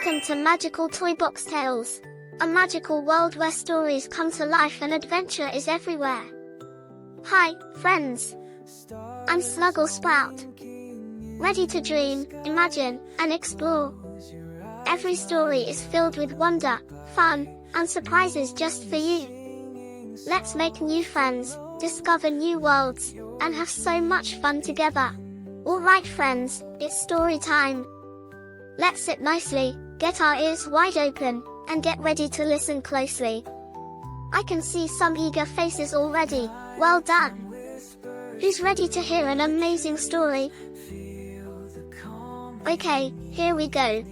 Welcome to Magical Toy Box Tales, a magical world where stories come to life and adventure is everywhere. Hi, friends. I'm Snuggle Sprout. Ready to dream, imagine, and explore. Every story is filled with wonder, fun, and surprises just for you. Let's make new friends, discover new worlds, and have so much fun together. Alright friends, it's story time. Let's sit nicely, get our ears wide open, and get ready to listen closely. I can see some eager faces already. Well done! Who's ready to hear an amazing story? Okay, here we go.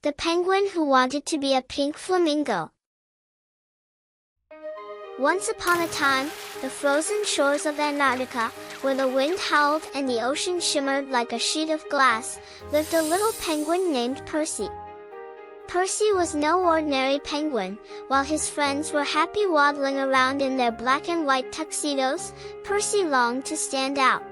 The Penguin Who Wanted to Be a Pink Flamingo. Once upon a time, the frozen shores of Antarctica, where the wind howled and the ocean shimmered like a sheet of glass, lived a little penguin named Percy. Percy was no ordinary penguin. While his friends were happy waddling around in their black and white tuxedos, Percy longed to stand out.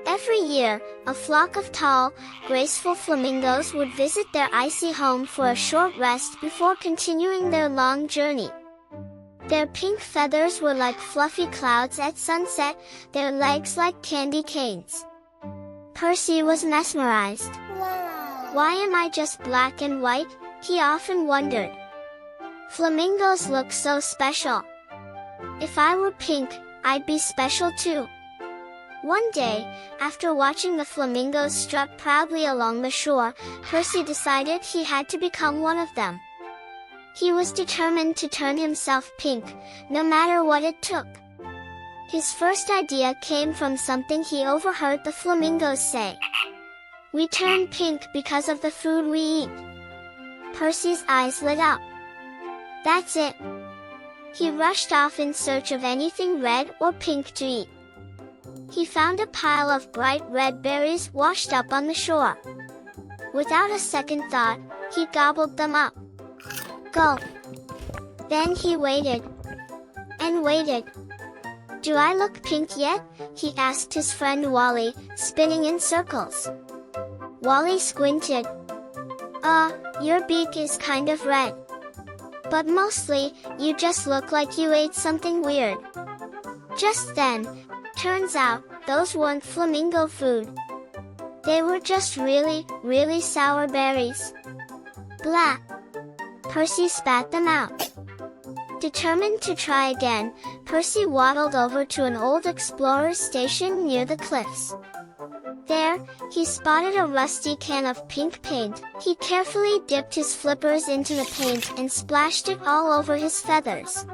Every year, a flock of tall, graceful flamingos would visit their icy home for a short rest before continuing their long journey. Their pink feathers were like fluffy clouds at sunset, their legs like candy canes. Percy was mesmerized. Wow. Why am I just black and white? He often wondered. Flamingos look so special. If I were pink, I'd be special too. One day, after watching the flamingos strut proudly along the shore, Percy decided he had to become one of them. He was determined to turn himself pink, no matter what it took. His first idea came from something he overheard the flamingos say. "We turn pink because of the food we eat." Percy's eyes lit up. That's it. He rushed off in search of anything red or pink to eat. He found a pile of bright red berries washed up on the shore. Without a second thought, he gobbled them up. Gulp. Then he waited. And waited. "Do I look pink yet?" he asked his friend Wally, spinning in circles. Wally squinted. Your beak is kind of red. But mostly, you just look like you ate something weird." Just then, turns out, those weren't flamingo food. They were just really, really sour berries. Blah! Percy spat them out. Determined to try again, Percy waddled over to an old explorer's station near the cliffs. There, he spotted a rusty can of pink paint. He carefully dipped his flippers into the paint and splashed it all over his feathers.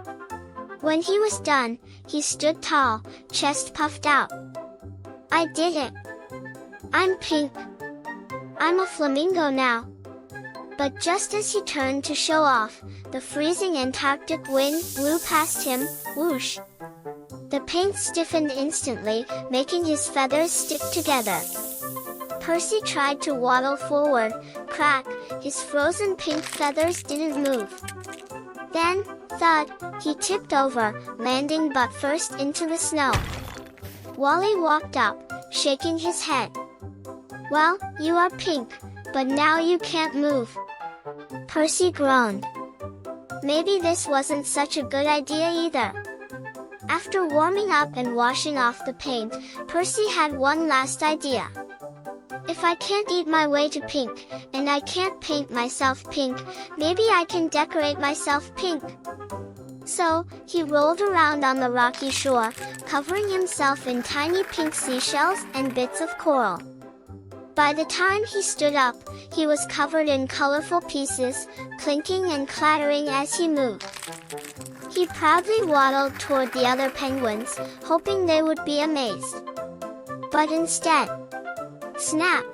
When he was done, he stood tall, chest puffed out. "I did it! I'm pink! I'm a flamingo now!" But just as he turned to show off, the freezing Antarctic wind blew past him, whoosh! The paint stiffened instantly, making his feathers stick together. Percy tried to waddle forward, crack, his frozen pink feathers didn't move. Then, thud, he tipped over, landing butt first into the snow. Wally walked up, shaking his head. "Well, you are pink, but now you can't move." Percy groaned. Maybe this wasn't such a good idea either. After warming up and washing off the paint, Percy had one last idea. If I can't eat my way to pink, and I can't paint myself pink, maybe I can decorate myself pink. So, he rolled around on the rocky shore, covering himself in tiny pink seashells and bits of coral. By the time he stood up, he was covered in colorful pieces, clinking and clattering as he moved. He proudly waddled toward the other penguins, hoping they would be amazed. But instead, snap!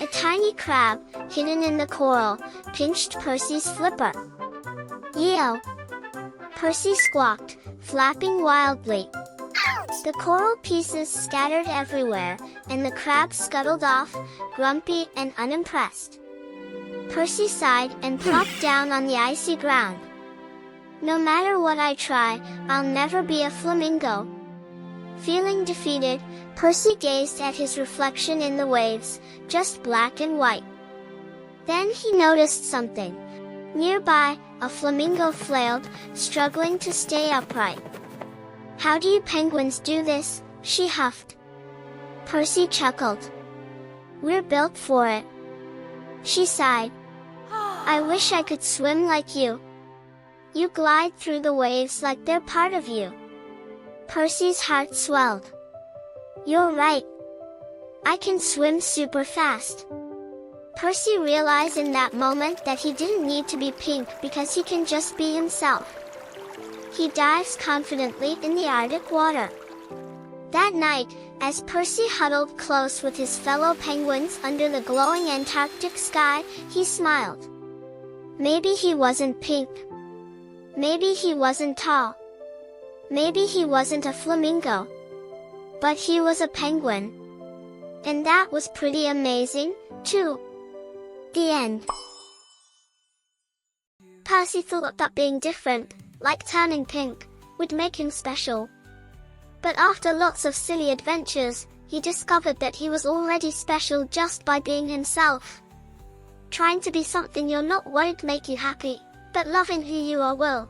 A tiny crab, hidden in the coral, pinched Percy's flipper. Yeo! Percy squawked, flapping wildly. The coral pieces scattered everywhere, and the crab scuttled off, grumpy and unimpressed. Percy sighed and plopped down on the icy ground. "No matter what I try, I'll never be a flamingo." Feeling defeated, Percy gazed at his reflection in the waves, just black and white. Then he noticed something. Nearby, a flamingo flailed, struggling to stay upright. "How do you penguins do this?" she huffed. Percy chuckled. "We're built for it." She sighed. "I wish I could swim like you. You glide through the waves like they're part of you." Percy's heart swelled. "You're right. I can swim super fast." Percy realized in that moment that he didn't need to be pink because he can just be himself. He dives confidently in the Arctic water. That night, as Percy huddled close with his fellow penguins under the glowing Antarctic sky, he smiled. Maybe he wasn't pink. Maybe he wasn't tall. Maybe he wasn't a flamingo. But he was a penguin. And that was pretty amazing, too. The end. Percy thought that being different, like turning pink, would make him special. But after lots of silly adventures, he discovered that he was already special just by being himself. Trying to be something you're not won't make you happy, but loving who you are will.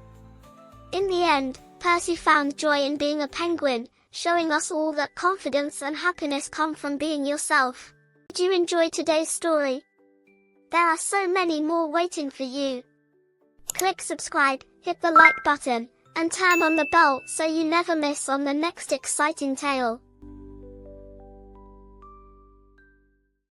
In the end, Percy found joy in being a penguin, showing us all that confidence and happiness come from being yourself. Did you enjoy today's story? There are so many more waiting for you. Click subscribe, hit the like button, and turn on the bell so you never miss on the next exciting tale.